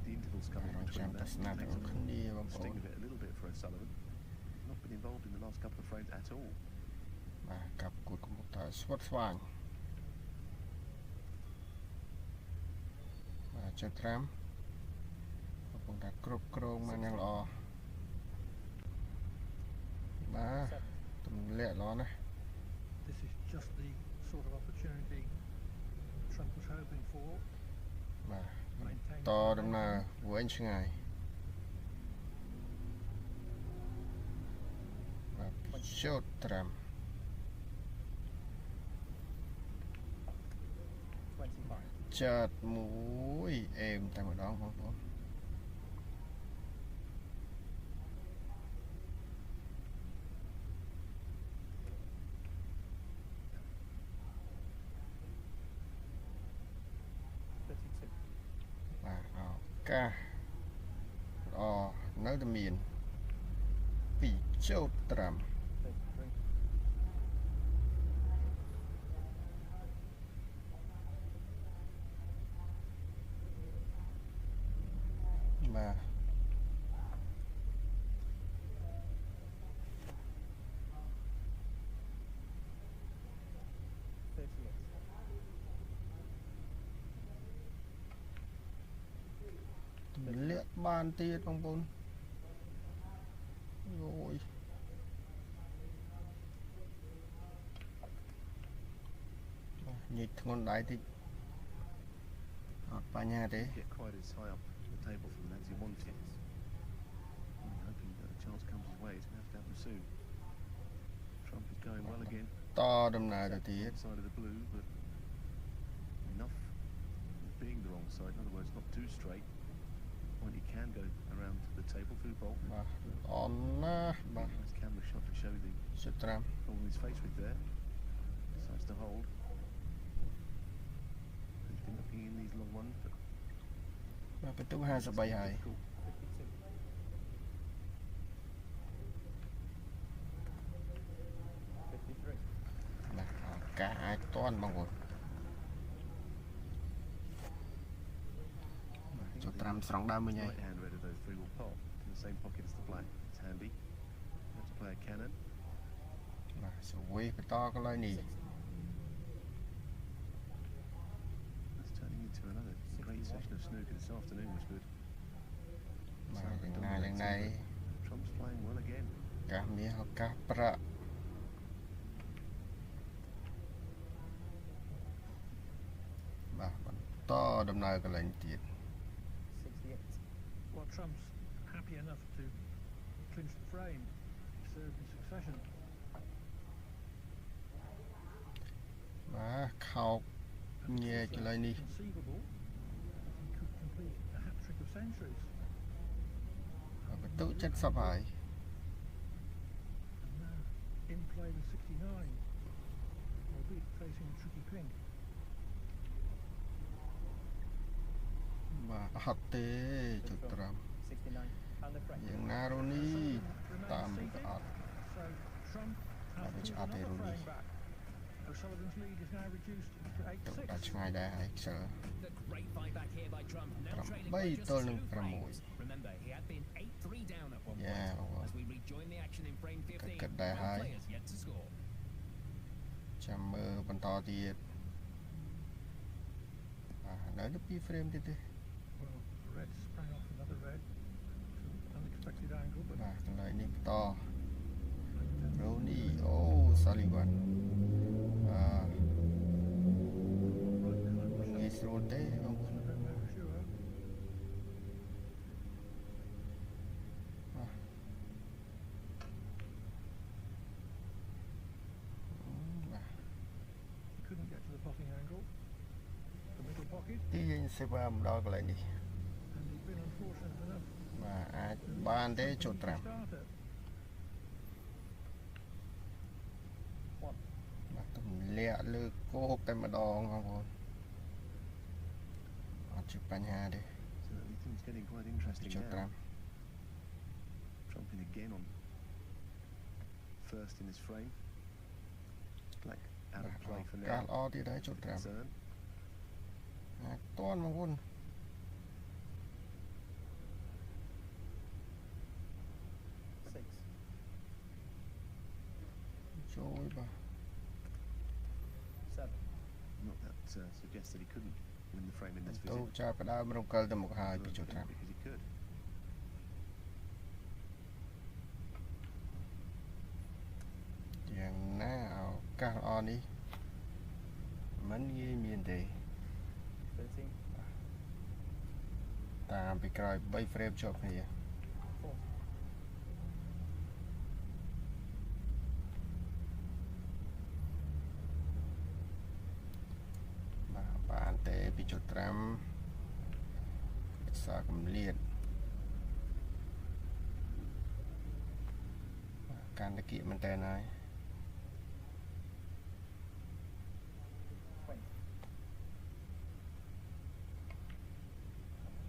the intervals come in between that. Sting of it a little bit for O'Sullivan. He's not been involved in the last couple of frames at all. បាទកាប់គួតកំពុងតែស្វិតស្វាញបាទចុចត្រាំកំពុងតែគ្រប់គ្រងមកយ៉ាងល្អបាទទម្លាក់ល្អណាស់ This is just the sort of opportunity Trump was hoping for. បាទតដំណើរវែងឆ្ងាយបាទចុចត្រាំចាត់មួយអេមតែម្ដងបងប្អូនបាទឱកាសល្អនៅតែមានពីចុចត្រាំបាទ លាក់បានទៀតបងប្អូនអូយញិចធ្ងន់ដៃតិចអត់បញ្ហាទេ Get quite as high up the table from that as he wanted. Hoping that a chance comes his way. He's going to have them soon. Trump is going well again. តដំណើរទៅទៀត Side of the blue, but enough of being the wrong side. In other words, not too straight. Point he can go around the table through the bowl. បាទអនណាបាទ Nice camera shot to show the ចុចត្រាំ problem he's faced with there. Decides to hold. He's been looking in these long ones, but បាទបន្ទុក53ហើយ cool. បាទឱកាសអាចតន់បងប្អូនចុចត្រាំស្រង់ដើមមិញហើយ Right hand red of those three will pop in the same pocket as the black. It's handy. Have to play a cannon. បាទសវីបន្តកន្លែងនេះ That's turning into another great session of snooker this afternoon was good. បាទយ៉ាងណាយ៉ាងណី Trump's playing well again. កាសមាសឱកាសប្រាក់បាទបន្តដំណើរកន្លែងទៀត Well, Trump's happy enough to clinch the frame, serve in succession. បាទខោកញែកកន្លែងនេះ Conceivable, he could complete a hat trick of centuries. បន្ទុក70ហើយ And now in play with 69, albeit facing a tricky pink. បាទអត់ទេចុចត្រាំ 69 under pressure. យ៉ាងណារូនីតាមក៏អត់ So Trump has which pulled are they another really? frame back. O'Sullivan's lead is now reduced to 8 to ដល់ 6. ឆ្ងាយដែរហើយខ្សឹល The great fight back here by Trump, now trailing 8 by just ទល់នឹង 2 6 frames. Remember, he had been 8-3 down at one Yeah, point. well, As we rejoin the action in frame 15, could they no hide? players yet to score. ចាំមើលបន្តទៀតនៅ2 frame ទៀតទេ Well, red sprang off another red. Unexpected angle, but បាទកន្លែងនេះបន្តរូនីអូសាលីវ៉ាន់ងាយស្រួលទេបងប្អូន November sure. បាទ He couldn't get to the potting angle. The middle pocket, ទីយើងសេវាមកដល់កន្លែងនេះ and he'd been unfortunate enough បាទអាចបានទេចុចត្រាំ starter. បាទទម្លាក់លើគោកតែម្ដងបងប្អូនអត់ជាបញ្ហាទេ Certainly things getting quite interesting ចុចត្រាំ now. Trumping again on first in his frame. Black out of play for ការ now. ល្អទៀតហើយចុចត្រាំ Concern. អាចតន់បងប្អូន Not that suggests that he couldn't win the frame in this ទូ visit. ចាប់ផ្ដើមរំកិលទៅមុខហើយ Although ពី he ជុតត្រាំ didn't because he could. យ៉ាងណាឱកាសល្អនេះមិនងាយមានទេ តាមពីក្រោយ3 frame ជាប់គ្នា បានទេពីជុតត្រាំសាកំលៀតកាន់តែគៀកមែនតើហើយ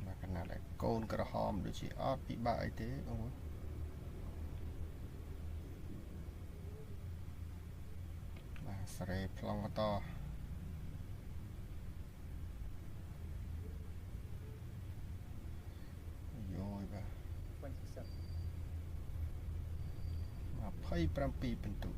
មកកណាត់កូនក្រហមដូចជាអត់ពិបាកអីទេបងប្អូនបាទសេរីប្លង់បន្តយោយបាទ27 ពិន្ទុ